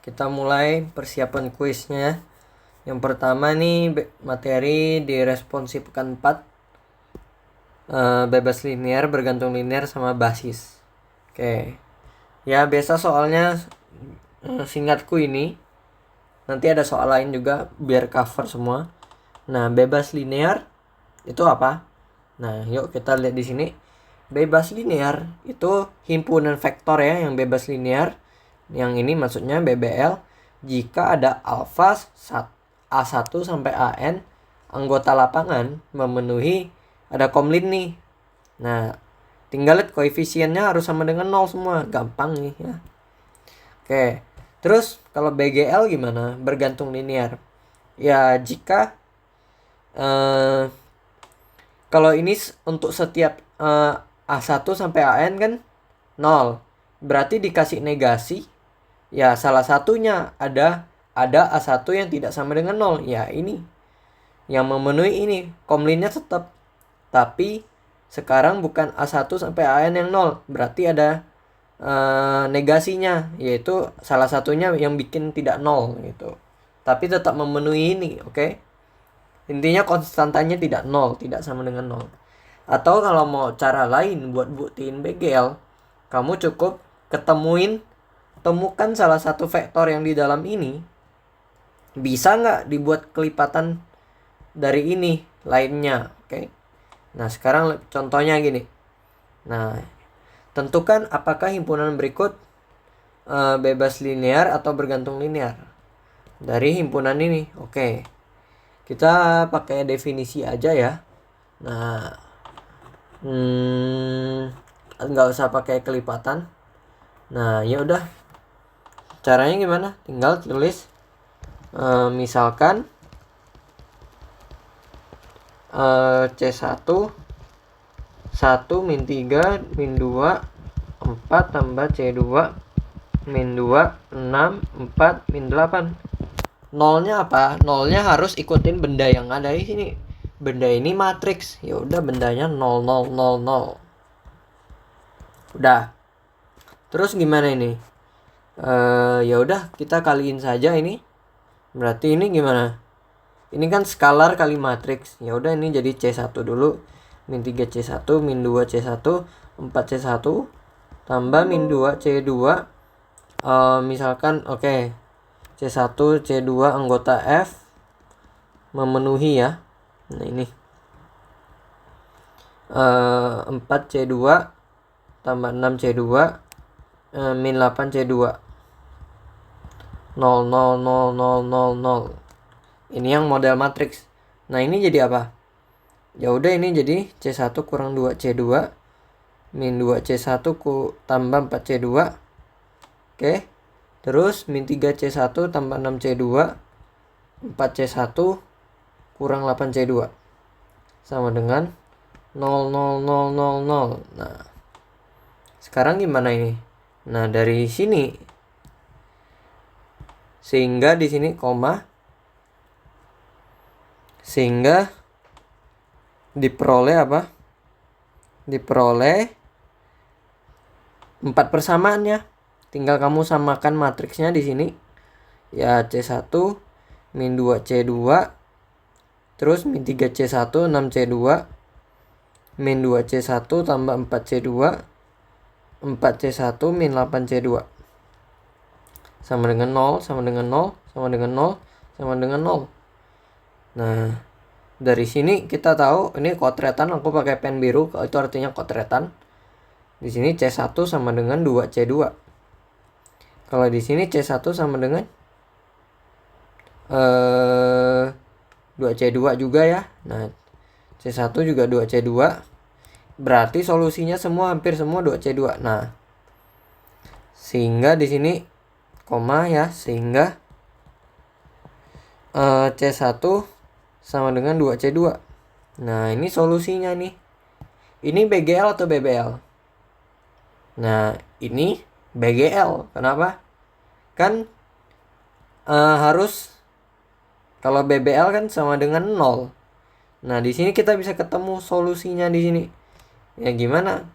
kita mulai persiapan kuisnya. Yang pertama nih materi di responsif pekan 4, bebas linear, bergantung linear, sama basis. Oke. Ya biasa soalnya singkatku ini. Nanti ada soal lain juga biar cover semua. Nah, bebas linear itu apa? Nah, yuk kita lihat di sini. Bebas linear itu himpunan vektor ya yang bebas linear. Yang ini maksudnya BBL jika ada alfa A1 sampai AN anggota lapangan memenuhi ada komlin nih. Nah, tinggal lihat koefisiennya harus sama dengan 0 semua. Gampang nih ya. Oke. Terus kalau BGL gimana? Bergantung linear. Ya jika kalau ini untuk setiap A1 sampai AN kan 0. Berarti dikasih negasi. Ya salah satunya ada A1 yang tidak sama dengan 0. Ya ini. Yang memenuhi ini. Komlinnya tetap. Tapi sekarang bukan A1 sampai AN yang 0. Berarti ada negasinya. Yaitu salah satunya yang bikin tidak 0 gitu. Tapi tetap memenuhi ini. Oke. Intinya konstantanya tidak 0, tidak sama dengan 0. Atau kalau mau cara lain buat buktiin BGL, kamu cukup temukan salah satu vektor yang di dalam ini. Bisa nggak dibuat kelipatan dari ini lainnya, oke? Nah sekarang contohnya gini. Nah tentukan apakah himpunan berikut bebas linear atau bergantung linear dari himpunan ini, oke? Kita pakai definisi aja ya. Nah, nggak usah pakai kelipatan. Nah, ya udah. Caranya gimana? Tinggal tulis. Misalkan C1 1 min 3 min 2 4 tambah C2 min 2 6 4 min 8. Nolnya apa? Nolnya harus ikutin benda yang ada di sini. Benda ini matriks. Ya udah bendanya 0 0 0 0. Udah. Terus gimana ini? Ya udah kita kaliin saja ini. Berarti ini gimana? Ini kan skalar kali matriks. Ya udah ini jadi C1 dulu. Min 3 C1 min 2 C1 4 C1 tambah min 2 C2. Misalkan oke. C1 C2 anggota F memenuhi ya. Nah ini 4 C2 tambah 6 C2 min 8 C2 0 0 0 0 0 0. Ini yang model matriks. Nah ini jadi apa? Ya udah ini jadi C1 kurang 2 C2 min 2 C1 tambah 4 C2. Oke. Terus min 3 C1 tambah 6 C2 4 C1 kurang 8 C2 sama dengan 0 0 0 0 0. Nah sekarang gimana ini? Nah dari sini sehingga di sini koma, sehingga diperoleh apa? Diperoleh 4 persamaannya. Tinggal kamu samakan matriksnya di sini. Ya C1 min 2 C2 terus min 3 C1 6 C2 min 2 C1 tambah 4 C2 4 C1 min 8 C2 sama dengan 0 sama dengan 0 sama dengan 0 sama dengan 0. Nah dari sini kita tahu ini kotretan. Aku pakai pen biru, itu artinya kotretan. Di sini C1 sama dengan 2 C2. Kalau di sini C1 sama dengan 2C2 juga ya. Nah C1 juga 2C2. Berarti solusinya hampir semua 2C2. Nah sehingga di sini koma ya, sehingga C1 sama dengan 2C2. Nah ini solusinya nih. Ini BGL atau BBL? Nah ini BGL. Kenapa? Kan harus kalau BBL kan sama dengan 0. Nah di sini kita bisa ketemu solusinya di sini. Ya gimana?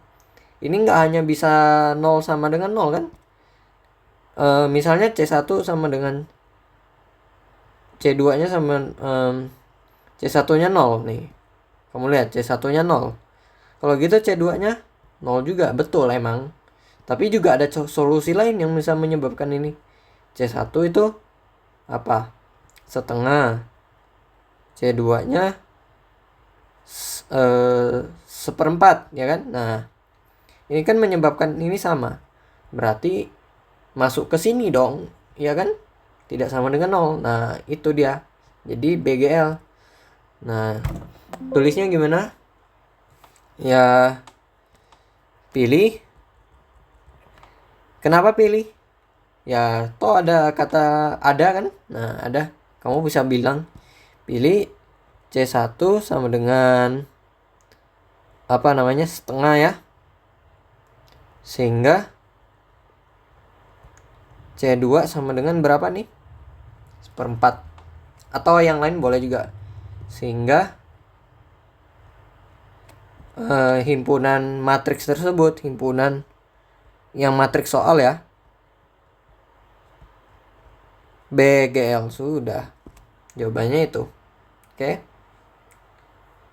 Ini nggak hanya bisa 0 sama dengan 0 kan? misalnya C1 sama dengan C2 nya sama C1 nya 0 nih. Kamu lihat C1 nya 0. Kalau gitu C2 nya 0 juga. Betul emang. Tapi juga ada solusi lain yang bisa menyebabkan ini. C1 itu apa? Setengah. C2 nya seperempat, ya kan? Nah, ini kan menyebabkan ini sama. Berarti masuk ke sini dong, ya kan? Tidak sama dengan 0. Nah, itu dia. Jadi BGL. Nah, tulisnya gimana? Ya, pilih. Kenapa pilih? Ya, toh ada kata ada kan? Nah, ada. Kamu bisa bilang pilih C1 sama dengan apa namanya? Setengah ya. Sehingga C2 sama dengan berapa nih? Seperempat. Atau yang lain boleh juga. Sehingga himpunan matriks tersebut, himpunan yang matriks soal ya, BGL. Sudah. Jawabannya itu. Oke.